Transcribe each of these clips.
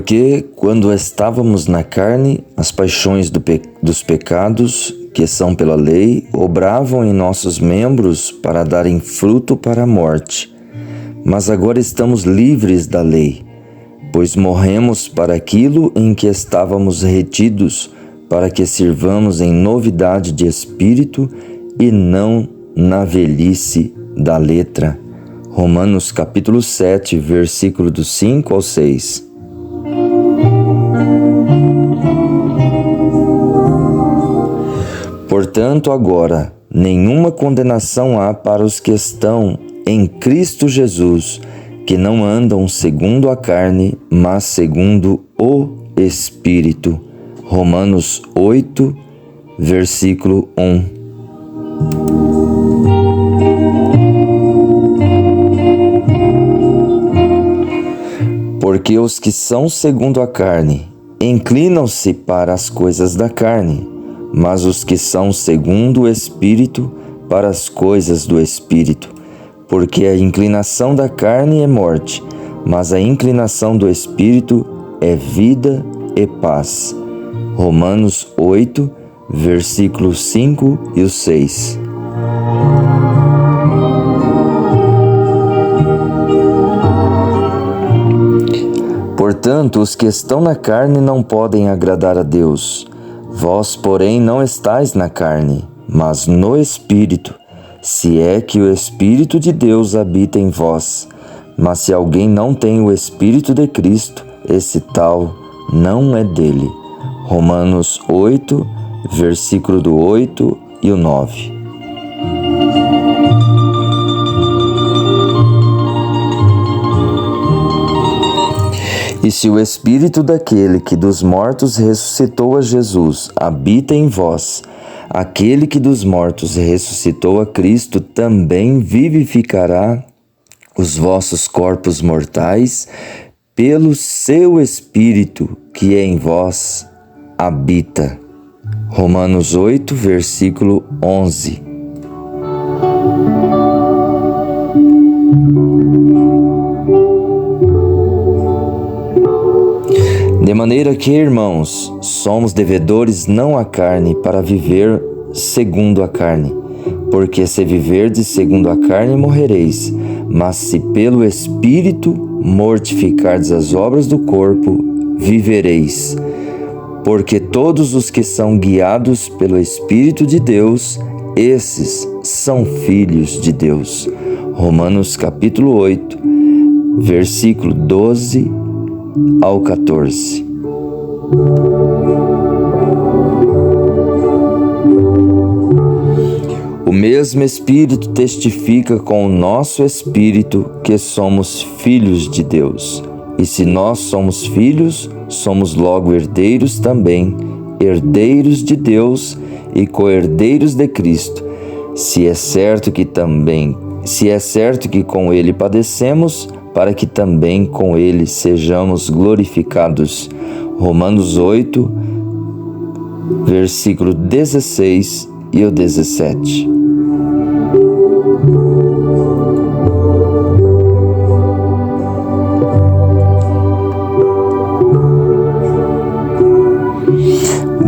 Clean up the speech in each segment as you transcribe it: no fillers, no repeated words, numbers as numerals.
Porque, quando estávamos na carne, as paixões dos pecados, que são pela lei, obravam em nossos membros para darem fruto para a morte. Mas agora estamos livres da lei, pois morremos para aquilo em que estávamos retidos, para que sirvamos em novidade de espírito e não na velhice da letra. Romanos capítulo 7, versículo do 5 ao 6. Portanto, agora, nenhuma condenação há para os que estão em Cristo Jesus, que não andam segundo a carne, mas segundo o Espírito. Romanos 8, versículo 1. Porque os que são segundo a carne inclinam-se para as coisas da carne, mas os que são segundo o Espírito para as coisas do Espírito. Porque a inclinação da carne é morte, mas a inclinação do Espírito é vida e paz. Romanos 8, versículos 5 e 6. Portanto, os que estão na carne não podem agradar a Deus. Vós, porém, não estáis na carne, mas no Espírito, se é que o Espírito de Deus habita em vós. Mas se alguém não tem o Espírito de Cristo, esse tal não é dele. Romanos 8, versículo do 8 e o 9. E se o Espírito daquele que dos mortos ressuscitou a Jesus habita em vós, aquele que dos mortos ressuscitou a Cristo também vivificará os vossos corpos mortais pelo seu Espírito que em vós habita. Romanos 8, versículo 11. De maneira que, irmãos, somos devedores não à carne para viver segundo a carne. Porque se viverdes segundo a carne, morrereis. Mas se pelo Espírito mortificardes as obras do corpo, vivereis. Porque todos os que são guiados pelo Espírito de Deus, esses são filhos de Deus. Romanos capítulo 8, versículo 12 ao 14. O mesmo Espírito testifica com o nosso espírito que somos filhos de Deus. E se nós somos filhos, somos logo herdeiros também, herdeiros de Deus e co-herdeiros de Cristo. Se é certo que com ele padecemos, para que também com ele sejamos glorificados. Romanos 8, versículo 16 e o 17.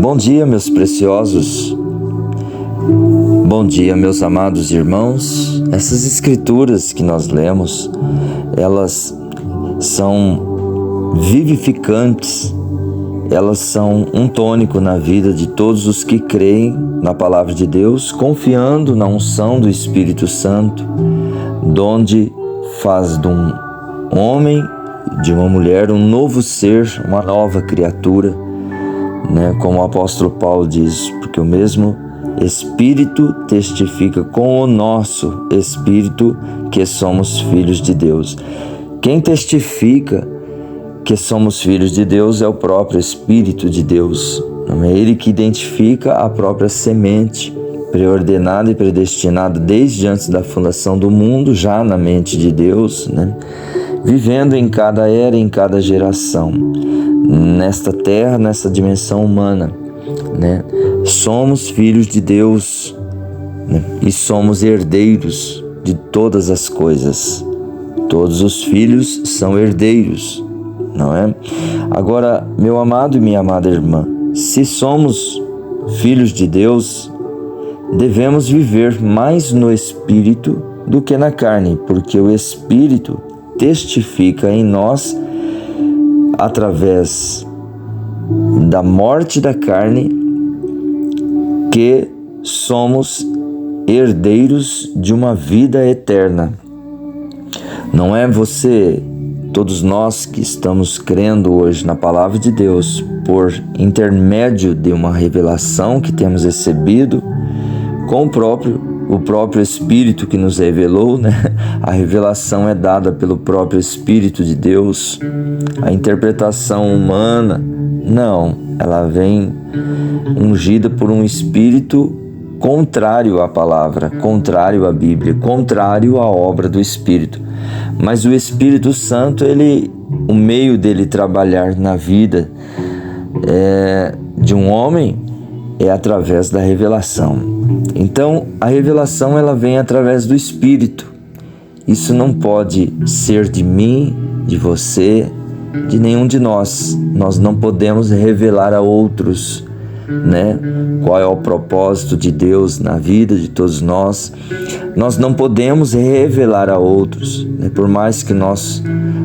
Bom dia, meus preciosos. Bom dia, meus amados irmãos. Essas escrituras que nós lemos, elas são vivificantes, elas são um tônico na vida de todos os que creem na palavra de Deus, confiando na unção do Espírito Santo, donde faz de um homem, de uma mulher, um novo ser, uma nova criatura, né? Como o apóstolo Paulo diz, porque o mesmo Espírito testifica com o nosso Espírito que somos filhos de Deus. Quem testifica que somos filhos de Deus é o próprio Espírito de Deus. É Ele que identifica a própria semente, preordenada e predestinada desde antes da fundação do mundo, já na mente de Deus, né? Vivendo em cada era, em cada geração, nesta terra, nessa dimensão humana, né? Somos filhos de Deus, né? E somos herdeiros de todas as coisas. Todos os filhos são herdeiros, não é? Agora, meu amado e minha amada irmã, se somos filhos de Deus, devemos viver mais no Espírito do que na carne, porque o Espírito testifica em nós, através da morte da carne, que somos herdeiros de uma vida eterna. Não é você, todos nós que estamos crendo hoje na Palavra de Deus, por intermédio de uma revelação que temos recebido com o próprio Espírito que nos revelou, né? A revelação é dada pelo próprio Espírito de Deus. A interpretação humana, não, ela vem ungida por um Espírito contrário à palavra, contrário à Bíblia, contrário à obra do Espírito. Mas o Espírito Santo, o meio dele trabalhar na vida de um homem é através da revelação. Então, a revelação ela vem através do Espírito. Isso não pode ser de mim, de você, de nenhum de nós. Nós não podemos revelar a outros, né? Qual é o propósito de Deus na vida de todos nós. Nós não podemos revelar a outros, né? Por mais que nós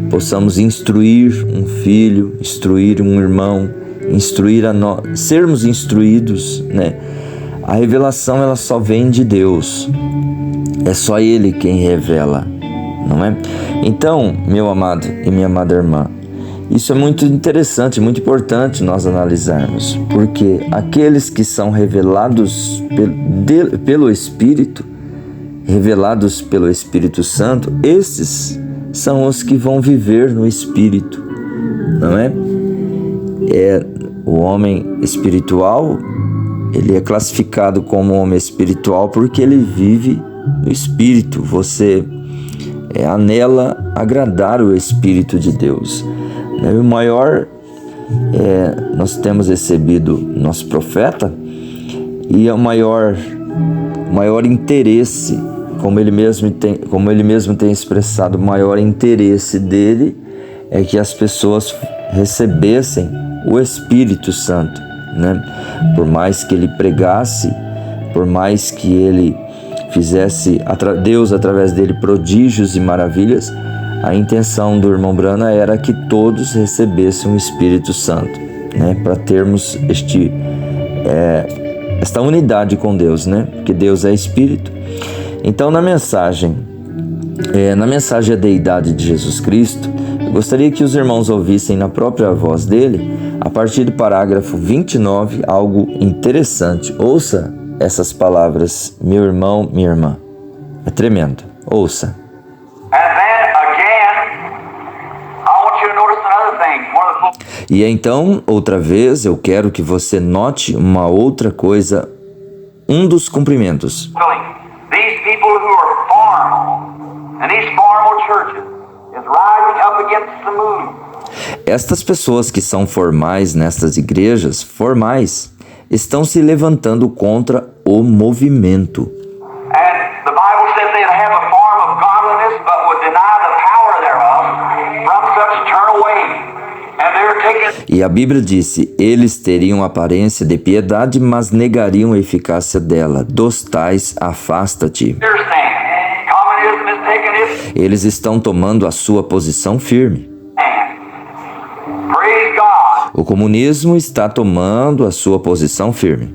possamos instruir um filho, instruir um irmão, instruir a nós, sermos instruídos, né? A revelação ela só vem de Deus. É só Ele quem revela, não é? Então, meu amado e minha amada irmã, isso é muito interessante, muito importante nós analisarmos, porque aqueles que são revelados pelo Espírito, revelados pelo Espírito Santo, esses são os que vão viver no Espírito, não é? O homem espiritual, ele é classificado como homem espiritual porque ele vive no Espírito. Você anela agradar o Espírito de Deus. O maior, nós temos recebido nosso profeta, e o maior interesse, como ele mesmo tem expressado, o maior interesse dele é que as pessoas recebessem o Espírito Santo, né? Por mais que ele pregasse, por mais que ele fizesse Deus através dele prodígios e maravilhas, a intenção do irmão Branham era que todos recebessem o Espírito Santo, né? Para termos esta unidade com Deus, né? Porque Deus é Espírito. Então, na mensagem A Deidade de Jesus Cristo, eu gostaria que os irmãos ouvissem na própria voz dele, a partir do parágrafo 29, algo interessante. Ouça essas palavras, meu irmão, minha irmã. É tremendo. Ouça. E então, outra vez, eu quero que você note uma outra coisa, um dos cumprimentos. Estas pessoas que são formais nestas igrejas, formais, estão se levantando contra o movimento. E a Bíblia disse, eles teriam aparência de piedade, mas negariam a eficácia dela. Dos tais, afasta-te. Eles estão tomando a sua posição firme. O comunismo está tomando a sua posição firme.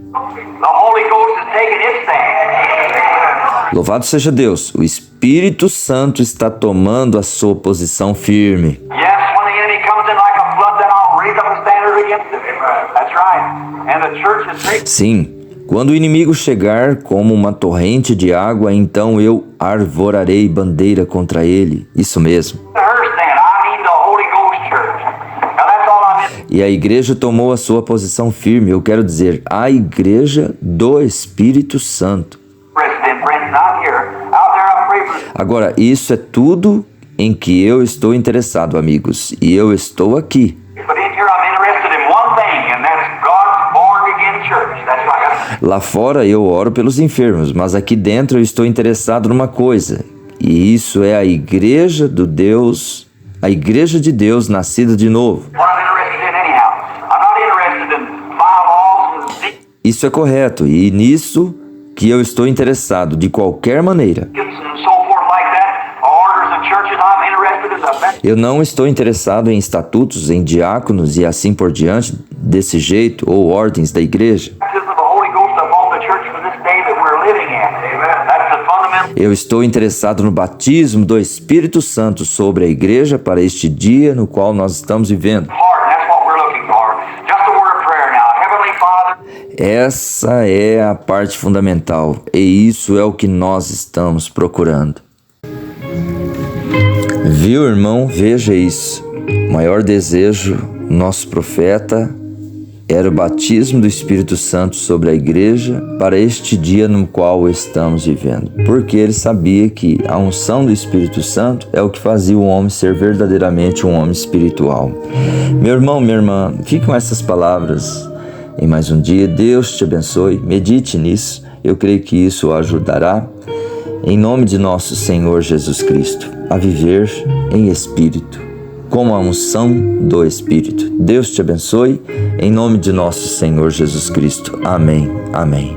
Louvado seja Deus, o Espírito Santo está tomando a sua posição firme. Sim, quando o inimigo chegar como uma torrente de água, então eu arvorarei bandeira contra ele. Isso mesmo. E a igreja tomou a sua posição firme. Eu quero dizer, a igreja do Espírito Santo. Agora, isso é tudo em que eu estou interessado, amigos. E eu estou aqui. Lá fora eu oro pelos enfermos, mas aqui dentro eu estou interessado numa coisa. E isso é a igreja do Deus a Igreja de Deus nascida de novo. Isso é correto, e nisso que eu estou interessado, de qualquer maneira. Eu não estou interessado em estatutos, em diáconos e assim por diante, desse jeito, ou ordens da igreja. Eu estou interessado no batismo do Espírito Santo sobre a igreja para este dia no qual nós estamos vivendo. Essa é a parte fundamental, e isso é o que nós estamos procurando. Viu, irmão? Veja isso. O maior desejo do nosso profeta era o batismo do Espírito Santo sobre a igreja para este dia no qual estamos vivendo. Porque ele sabia que a unção do Espírito Santo é o que fazia o homem ser verdadeiramente um homem espiritual. Meu irmão, minha irmã, fique com essas palavras em mais um dia. Deus te abençoe. Medite nisso. Eu creio que isso o ajudará. Em nome de nosso Senhor Jesus Cristo, a viver em Espírito, com a unção do Espírito. Deus te abençoe, em nome de nosso Senhor Jesus Cristo. Amém. Amém.